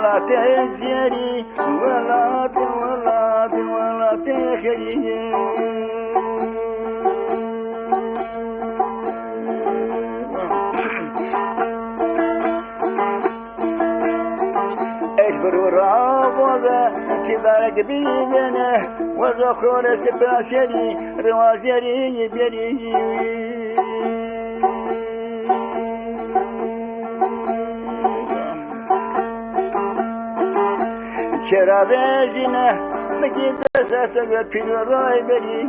ولا تجري ولا تخري اجبر ورابوغا انتظارك بيدنا وزخور سبراشري روازيري بيري شرابيجنا مجيد ساسا بيرو راي بيري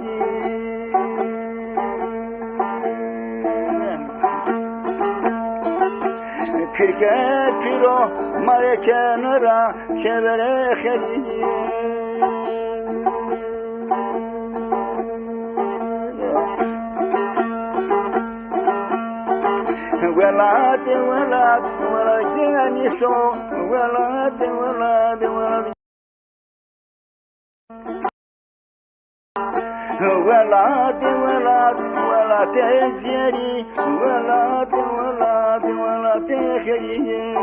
Pirke piro mare kenara şevere kheliye Velat yani so velat ولا تجري ولا تخري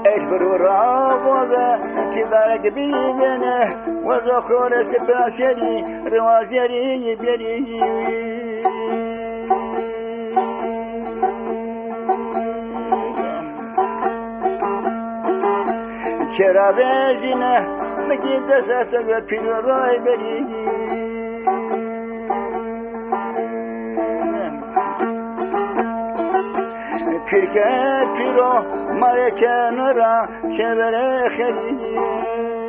اجبر ورابوغا انتظارك بيدنا وزخور سبراشري روازيري بيري شرابيجنا مجيد ساسا بيرو راي بيري Pirke piro mare kenara şevere kheliye